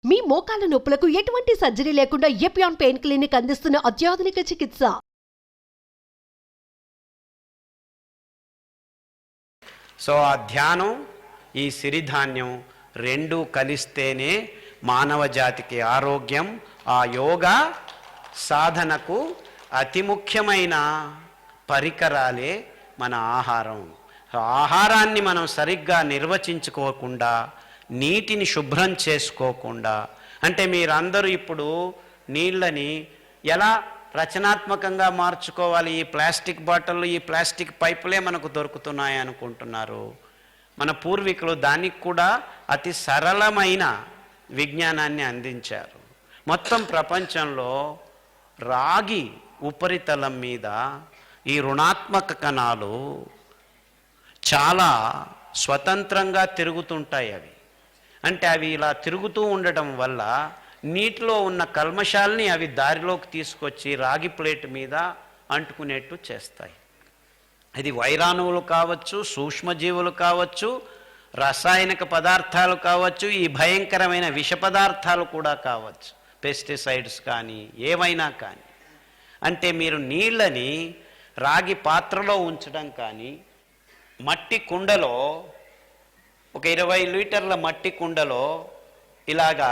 మీ మోకాల నొప్పులకు ఎటువంటి సర్జరీ లేకుండా ఎపియాన్ పెయిన్ క్లినిక్ అందిస్తున్న అత్యాధునిక చికిత్స. సో ఆ ధ్యానం, ఈ సిరిధాన్యం రెండు కలిస్తేనే మానవ జాతికి ఆరోగ్యం. ఆ యోగా సాధనకు అతి ముఖ్యమైన పరికరాలే మన ఆహారం. ఆహారాన్ని మనం సరిగ్గా నిర్వచించుకోకుండా, నీటిని శుభ్రం చేసుకోకుండా, అంటే మీరందరూ ఇప్పుడు నీళ్ళని ఎలా రచనాత్మకంగా మార్చుకోవాలి, ఈ ప్లాస్టిక్ బాటిళ్ళు, ఈ ప్లాస్టిక్ పైపులే మనకు దొరుకుతున్నాయి అనుకుంటున్నారు. మన పూర్వీకులు దానికి కూడా అతి సరళమైన విజ్ఞానాన్ని అందించారు. మొత్తం ప్రపంచంలో రాగి ఉపరితలం మీద ఈ రుణాత్మక కణాలు చాలా స్వతంత్రంగా తిరుగుతుంటాయి. అంటే అవి ఇలా తిరుగుతూ ఉండటం వల్ల నీటిలో ఉన్న కల్మషాల్ని అవి దారిలోకి తీసుకొచ్చి రాగి ప్లేట్ మీద అంటుకునేట్టు చేస్తాయి. అది వైరాణువులు కావచ్చు, సూక్ష్మజీవులు కావచ్చు, రసాయనిక పదార్థాలు కావచ్చు, ఈ భయంకరమైన విష పదార్థాలు కూడా కావచ్చు, పెస్టిసైడ్స్ కానీ ఏవైనా కానీ. అంటే మీరు నీళ్ళని రాగి పాత్రలో ఉంచడం కానీ, మట్టి కుండలో ఒక 20 లీటర్ల మట్టి కుండలో ఇలాగా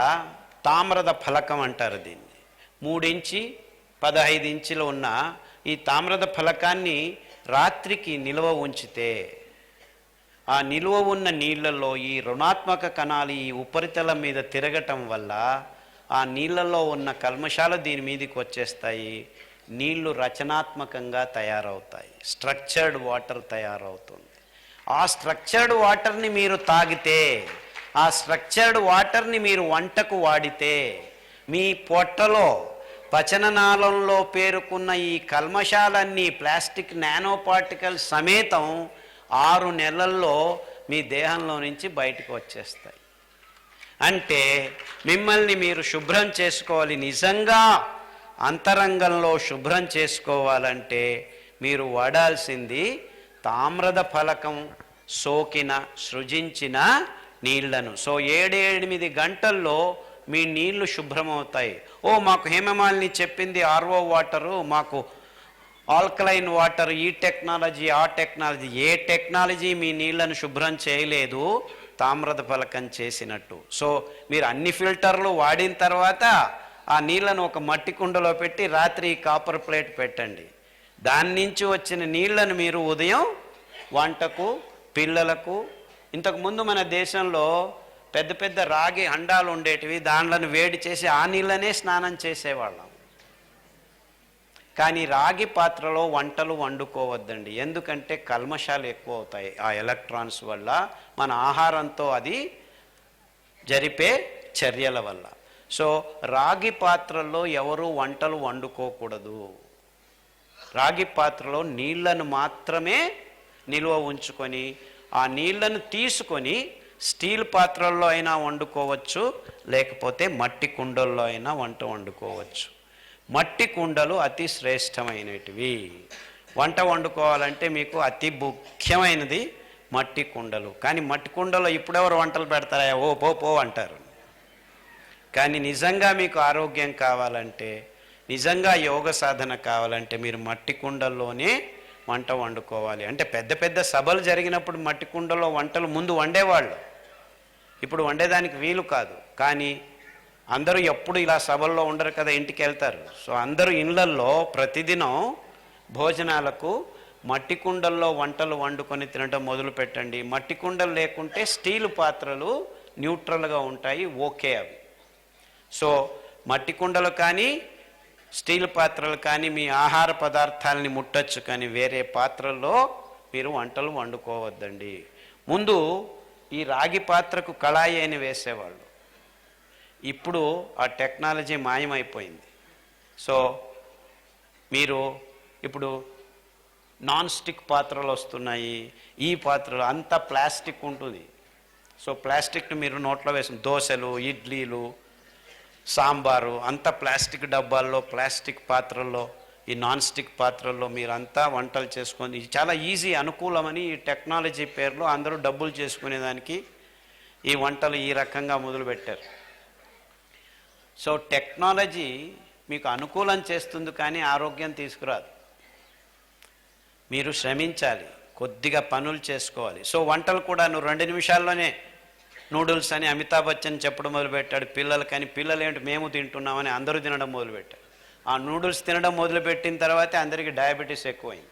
తామ్ರದ ఫలకం అంటారు దీన్ని, 3 ఇంచి 15 ఇంచులు ఉన్న ఈ తామ్ರದ ఫలకాన్ని రాత్రికి నిల్వ ఉంచితే ఆ నిల్వ ఉన్న నీళ్ళల్లో ఈ రుణాత్మక కణాలు ఈ ఉపరితలం మీద తిరగటం వల్ల ఆ నీళ్ళల్లో ఉన్న కల్మషాలు దీని మీదకి వచ్చేస్తాయి. నీళ్లు రచనాత్మకంగా తయారవుతాయి, స్ట్రక్చర్డ్ వాటర్ తయారవుతుంది. ఆ స్ట్రక్చర్డ్ వాటర్ని మీరు తాగితే, ఆ స్ట్రక్చర్డ్ వాటర్ని మీరు వంటకు వాడితే, మీ పొట్టలో పచననాళంలో పేరుకున్న ఈ కల్మషాలన్నీ ప్లాస్టిక్ నానో పార్టికల్ సమేతం 6 నెలల్లో మీ దేహంలో నుంచి బయటకు వచ్చేస్తాయి. అంటే మిమ్మల్ని మీరు శుభ్రం చేసుకోవాలి. నిజంగా అంతరంగంలో శుభ్రం చేసుకోవాలంటే మీరు వాడాల్సింది తామ్ರದ ఫలకం సోకిన సృజించిన నీళ్లను. సో 7-8 గంటల్లో మీ నీళ్లు శుభ్రమవుతాయి. మాకు హేమమాలిని చెప్పింది ఆర్ఓ వాటరు, మాకు ఆల్కలైన్ వాటర్, ఈ టెక్నాలజీ ఆ టెక్నాలజీ. ఏ టెక్నాలజీ మీ నీళ్లను శుభ్రం చేయలేదు తామ్ರದ ఫలకం చేసినట్టు. సో మీరు అన్ని ఫిల్టర్లు వాడిన తర్వాత ఆ నీళ్లను ఒక మట్టి కుండలో పెట్టి రాత్రి కాపర్ ప్లేట్ పెట్టండి. దాని నుంచి వచ్చిన నీళ్లను మీరు ఉదయం వంటకు, పిల్లలకు, ఇంతకుముందు మన దేశంలో పెద్ద పెద్ద రాగి హండాలు ఉండేటివి, దానిలను వేడి చేసి ఆ నీళ్ళనే స్నానం చేసేవాళ్ళం. కానీ రాగి పాత్రలో వంటలు వండుకోవద్దండి, ఎందుకంటే కల్మషాలు ఎక్కువ అవుతాయి ఆ ఎలక్ట్రాన్స్ వల్ల, మన ఆహారంతో అది జరిపే చర్యల వల్ల. సో రాగి పాత్రల్లో ఎవరు వంటలు వండుకోకూడదు. రాగి పాత్రలో నీళ్లను మాత్రమే నిల్వ ఉంచుకొని ఆ నీళ్లను తీసుకొని స్టీల్ పాత్రల్లో అయినా వండుకోవచ్చు, లేకపోతే మట్టి కుండల్లో అయినా వంట వండుకోవచ్చు. మట్టి కుండలు అతి శ్రేష్టమైనటివి. వంట వండుకోవాలంటే మీకు అతి ముఖ్యమైనది మట్టి కుండలు. కానీ మట్టి కుండలో ఇప్పుడెవరు వంటలు పెడతారా, పో అంటారు. కానీ నిజంగా మీకు ఆరోగ్యం కావాలంటే, నిజంగా యోగ సాధన కావాలంటే మీరు మట్టి కుండల్లోనే వంట వండుకోవాలి. అంటే పెద్ద పెద్ద సభలు జరిగినప్పుడు మట్టి కుండలో వంటలు ముందు వండేవాళ్ళు, ఇప్పుడు వండేదానికి వీలు కాదు. కానీ అందరూ ఎప్పుడు ఇలా సభల్లో ఉండరు కదా, ఇంటికి వెళ్తారు. సో అందరూ ఇళ్ళల్లో ప్రతిదినం భోజనాలకు మట్టి కుండల్లో వంటలు వండుకొని తినడం మొదలు పెట్టండి. మట్టి కుండలు లేకుంటే స్టీల్ పాత్రలు న్యూట్రల్గా ఉంటాయి, ఓకే అవి. సో మట్టి కుండలు కానీ స్టీల్ పాత్రలు కానీ మీ ఆహార పదార్థాలని ముట్టచ్చు, కానీ వేరే పాత్రల్లో మీరు వంటలు వండుకోవద్దండి. ముందు ఈ రాగి పాత్రకు కళాయి అని వేసేవాళ్ళు, ఇప్పుడు ఆ టెక్నాలజీ మాయమైపోయింది. సో మీరు ఇప్పుడు నాన్ స్టిక్ పాత్రలు వస్తున్నాయి, ఈ పాత్రలు అంతా ప్లాస్టిక్ ఉంటుంది. సో ప్లాస్టిక్ని మీరు నోట్లో వేసిన దోశలు, ఇడ్లీలు, సాంబారు అంతా ప్లాస్టిక్ డబ్బాల్లో, ప్లాస్టిక్ పాత్రల్లో, ఈ నాన్ స్టిక్ పాత్రల్లో మీరంతా వంటలు చేసుకొని, ఇది చాలా ఈజీ, అనుకూలమని ఈ టెక్నాలజీ పేరులో అందరూ డబ్బులు చేసుకునేదానికి ఈ వంటలు ఈ రకంగా మొదలుపెట్టారు. సో టెక్నాలజీ మీకు అనుకూలం చేస్తుంది కానీ ఆరోగ్యం తీసుకురాదు. మీరు శ్రమించాలి, కొద్దిగా పనులు చేసుకోవాలి. సో వంటలు కూడా నువ్వు 2 నిమిషాల్లోనే నూడిల్స్ అని అమితాబ్ బచ్చన్ చెప్పడం మొదలుపెట్టాడు పిల్లలకని. పిల్లలు ఏంటి మేము తింటున్నామని అందరూ తినడం మొదలుపెట్టారు. ఆ నూడిల్స్ తినడం మొదలుపెట్టిన తర్వాతే అందరికీ డయాబెటీస్ ఎక్కువైంది.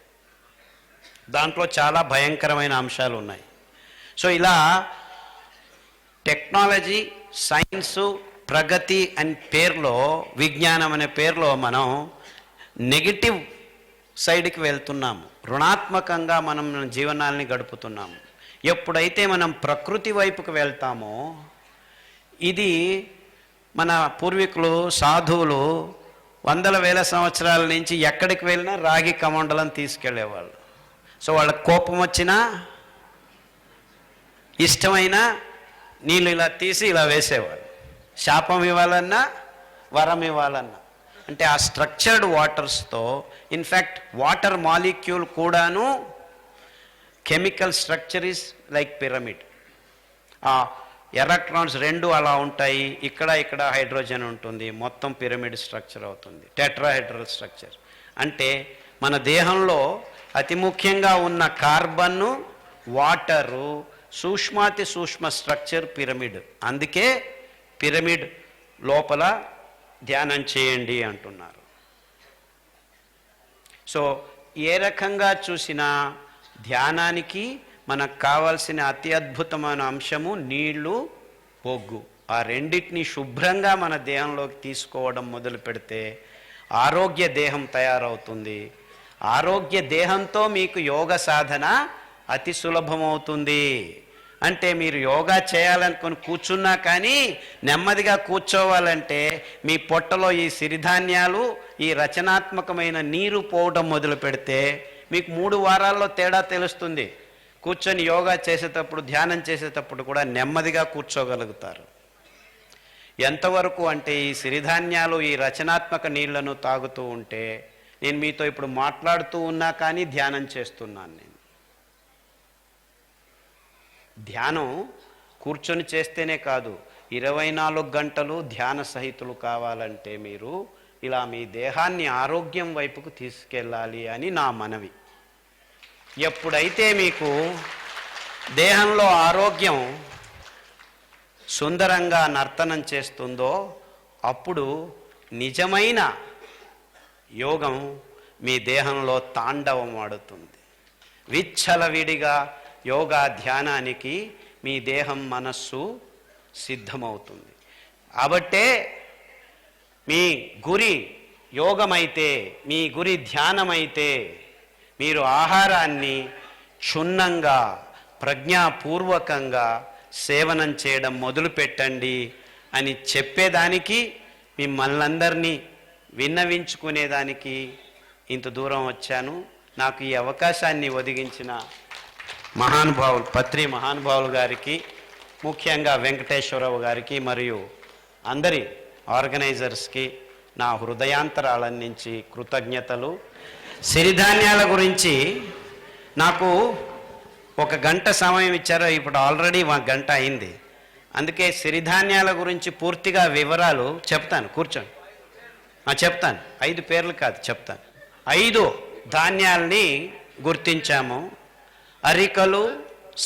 దాంట్లో చాలా భయంకరమైన అంశాలు ఉన్నాయి. సో ఇలా టెక్నాలజీ, సైన్సు, ప్రగతి అనే పేరులో, విజ్ఞానం అనే పేరులో మనం నెగిటివ్ సైడ్కి వెళ్తున్నాము. రుణాత్మకంగా మనం మన జీవనాల్ని గడుపుతున్నాము. ఎప్పుడైతే మనం ప్రకృతి వైపుకు వెళ్తామో, ఇది మన పూర్వీకులు సాధువులు వందల వేల సంవత్సరాల నుంచి ఎక్కడికి వెళ్ళినా రాగి కమండలం తీసుకెళ్లేవాళ్ళు. సో వాళ్ళకి కోపం వచ్చినా ఇష్టమైన నీళ్ళు ఇలా తీసి ఇలా వేసేవాళ్ళు. శాపం ఇవ్వాలన్నా వరం ఇవ్వాలన్నా. అంటే ఆ స్ట్రక్చర్డ్ వాటర్స్తో, ఇన్ఫ్యాక్ట్ వాటర్ మాలిక్యూల్ కూడాను chemical structure is like pyramid. ఆ ఎలక్ట్రాన్స్ 2 అలా ఉంటాయి. ఇక్కడ హైడ్రోజన్ ఉంటుంది. మొత్తం పిరమిడ్ స్ట్రక్చర్ అవుతుంది, టెట్రాహెడ్రల్ స్ట్రక్చర్. అంటే మన దేహంలో అతి ముఖ్యంగా ఉన్న కార్బన్, వాటరు, సూక్ష్మాతి సూక్ష్మ స్ట్రక్చర్ పిరమిడ్. అందుకే పిరమిడ్ లోపల ధ్యానం చేయండి అంటున్నారు. సో ఏ రకంగా చూసినా ధ్యానానికి మనకు కావాల్సిన అతి అద్భుతమైన అంశము నీళ్లు, బొగ్గు. ఆ రెండింటిని శుభ్రంగా మన దేహంలోకి తీసుకోవడం మొదలు పెడితే ఆరోగ్య దేహం తయారవుతుంది. ఆరోగ్య దేహంతో మీకు యోగ సాధన అతి సులభమవుతుంది. అంటే మీరు యోగా చేయాలనుకొని కూర్చున్నా కానీ నెమ్మదిగా కూర్చోవాలంటే మీ పొట్టలో ఈ సిరిధాన్యాలు, ఈ రచనాత్మకమైన నీరు పోవడం మొదలు పెడితే మీకు 3 వారాల్లో తేడా తెలుస్తుంది. కూర్చొని యోగా చేసేటప్పుడు, ధ్యానం చేసేటప్పుడు కూడా నెమ్మదిగా కూర్చోగలుగుతారు. ఎంతవరకు అంటే ఈ సిరిధాన్యాలు, ఈ రచనాత్మక నీళ్లను తాగుతూ ఉంటే, నేను మీతో ఇప్పుడు మాట్లాడుతూ ఉన్నా కానీ ధ్యానం చేస్తున్నాను. నేను ధ్యానం కూర్చొని చేస్తేనే కాదు, 24 గంటలు ధ్యాన సహితులు కావాలంటే మీరు ఇలా మీ దేహాన్ని ఆరోగ్యం వైపుకు తీసుకెళ్ళాలి అని నా మనవి. ఎప్పుడైతే మీకు దేహంలో ఆరోగ్యం సుందరంగా నర్తనం చేస్తుందో అప్పుడు నిజమైన యోగం మీ దేహంలో తాండవం ఆడుతుంది. విచ్చలవిడిగా యోగా ధ్యానానికి మీ దేహం, మనస్సు సిద్ధమవుతుంది. కాబట్టే మీ గురి యోగమైతే, మీ గురి ధ్యానమైతే మీరు ఆహారాన్ని క్షుణ్ణంగా, ప్రజ్ఞాపూర్వకంగా సేవనం చేయడం మొదలుపెట్టండి అని చెప్పేదానికి, మిమ్మల్ని అందరినీ విన్నవించుకునేదానికి ఇంత దూరం వచ్చాను. నాకు ఈ అవకాశాన్ని ఒదిగించిన మహానుభావులు, పత్రి మహానుభావులు గారికి, ముఖ్యంగా వెంకటేశ్వరరావు గారికి మరియు అందరి ఆర్గనైజర్స్కి నా హృదయాంతరాల నుంచి కృతజ్ఞతలు. సిరిధాన్యాల గురించి నాకు 1 గంట సమయం ఇచ్చారు. ఇప్పుడు ఆల్రెడీ 1 గంట అయింది. అందుకే సిరిధాన్యాల గురించి పూర్తిగా వివరాలు చెప్తాను. కూర్చోండి, చెప్తాను. 5 పేర్లు కాదు, చెప్తాను. 5 ధాన్యాల్ని గుర్తించాము. అరికలు,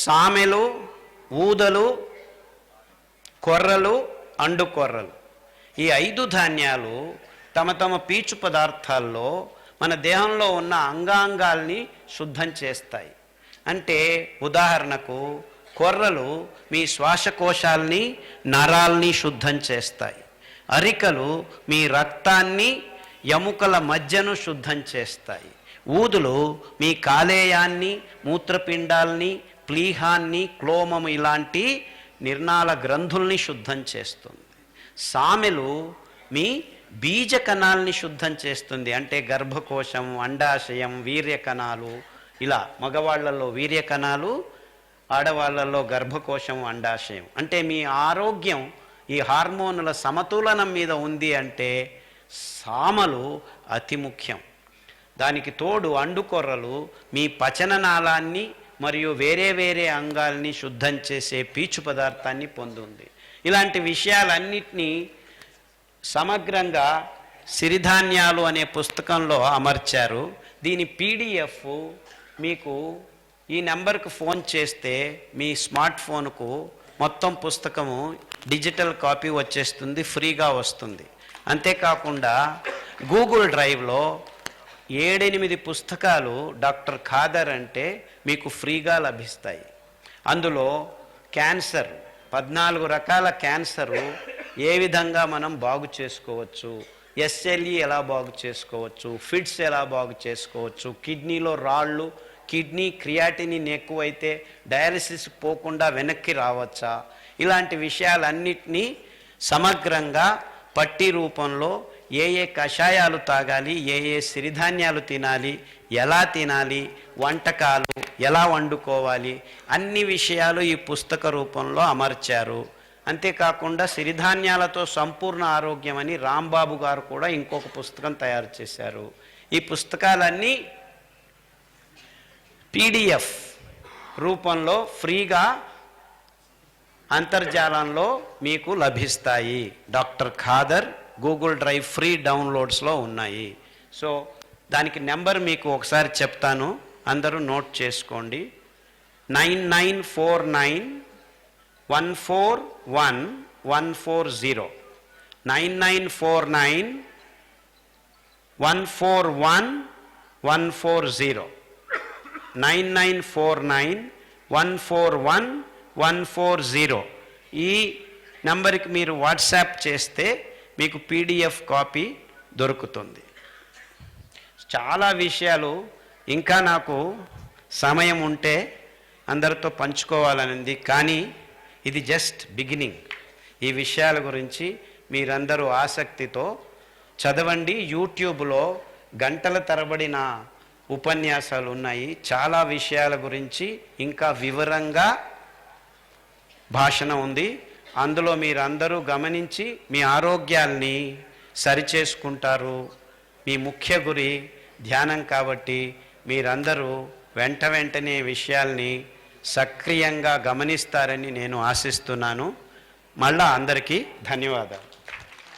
సామెలు, ఊదలు, కొర్రలు, అండుకొర్రలు. ఈ 5 ధాన్యాలు తమ తమ పీచు పదార్థాల్లో మన దేహంలో ఉన్న అంగాంగాల్ని శుద్ధం చేస్తాయి. అంటే ఉదాహరణకు కొర్రలు మీ శ్వాసకోశాల్ని, నరాల్ని శుద్ధం చేస్తాయి. అరికలు మీ రక్తాన్ని, ఎముకల మధ్యను శుద్ధం చేస్తాయి. ఊదులు మీ కాలేయాన్ని, మూత్రపిండాల్ని, ప్లీహాన్ని, క్లోమము ఇలాంటి నిర్నాళ గ్రంథుల్ని శుద్ధం చేస్తుంది. సామెలు మీ బీజ కణాలని శుద్ధం చేస్తుంది. అంటే గర్భకోశం, అండాశయం, వీర్యకణాలు. ఇలా మగవాళ్లలో వీర్యకణాలు, ఆడవాళ్లలో గర్భకోశం, అండాశయం. అంటే మీ ఆరోగ్యం ఈ హార్మోనుల సమతులనం మీద ఉంది అంటే సామలు అతి ముఖ్యం. దానికి తోడు అండుకొర్రలు మీ పచననాళాన్ని మరియు వేరే వేరే అంగాల్ని శుద్ధం చేసే పీచు పదార్థాన్ని పొందుంది. ఇలాంటి విషయాలన్నిటినీ సమగ్రంగా సిరిధాన్యాలు అనే పుస్తకంలో అమర్చారు. దీని పీడిఎఫ్ మీకు ఈ నెంబర్కి ఫోన్ చేస్తే మీ స్మార్ట్ ఫోన్కు మొత్తం పుస్తకము డిజిటల్ కాపీ వచ్చేస్తుంది, ఫ్రీగా వస్తుంది. అంతేకాకుండా గూగుల్ డ్రైవ్లో 7-8 పుస్తకాలు డాక్టర్ ఖాదర్ అంటే మీకు ఫ్రీగా లభిస్తాయి. అందులో క్యాన్సర్ 14 రకాల క్యాన్సరు ఏ విధంగా మనం బాగు చేసుకోవచ్చు, ఎస్ఎల్ఈ ఎలా బాగు చేసుకోవచ్చు, ఫిట్స్ ఎలా బాగు చేసుకోవచ్చు, కిడ్నీలో రాళ్ళు, కిడ్నీ క్రియాటినిన్ ఎక్కువైతే డయాలసిస్ పోకుండా వెనక్కి రావచ్చా, ఇలాంటి విషయాలన్నిటినీ సమగ్రంగా పట్టీ రూపంలో ఏ కషాయాలు తాగాలి, ఏ సిరిధాన్యాలు తినాలి, ఎలా తినాలి, వంటకాలు ఎలా వండుకోవాలి, అన్ని విషయాలు ఈ పుస్తక రూపంలో అమర్చారు. అంతేకాకుండా సిరిధాన్యాలతో సంపూర్ణ ఆరోగ్యం అని రాంబాబు గారు కూడా ఇంకొక పుస్తకం తయారు చేశారు. ఈ పుస్తకాలన్నీ పీడిఎఫ్ రూపంలో ఫ్రీగా అంతర్జాలంలో మీకు లభిస్తాయి. Doctor Khadar Google drive free డౌన్లోడ్స్లో ఉన్నాయి. సో దానికి నెంబర్ మీకు ఒకసారి చెప్తాను, అందరూ నోట్ చేసుకోండి. 9949141140 9949141140 9949141140 ఈ నంబర్కి మీరు వాట్సాప్ చేస్తే మీకు పీడిఎఫ్ కాపీ దొరుకుతుంది. చాలా విషయాలు ఇంకా నాకు సమయం ఉంటే అందరితో పంచుకోవాలనింది, కానీ ఇది జస్ట్ బిగినింగ్. ఈ విషయాల గురించి మీరందరూ ఆసక్తితో చదవండి. యూట్యూబ్లో గంటల తరబడి నా ఉపన్యాసాలు ఉన్నాయి. చాలా విషయాల గురించి ఇంకా వివరంగా భాషణ ఉంది. అందులో మీరందరూ గమనించి మీ ఆరోగ్యాల్ని సరిచేసుకుంటారు. మీ ముఖ్య గురి ధ్యానం కాబట్టి మీరందరూ వెంటనే విషయాల్ని సక్రియంగా గమనిస్తారని నేను ఆశిస్తున్నాను. మళ్ళా అందరికీ ధన్యవాదాలు.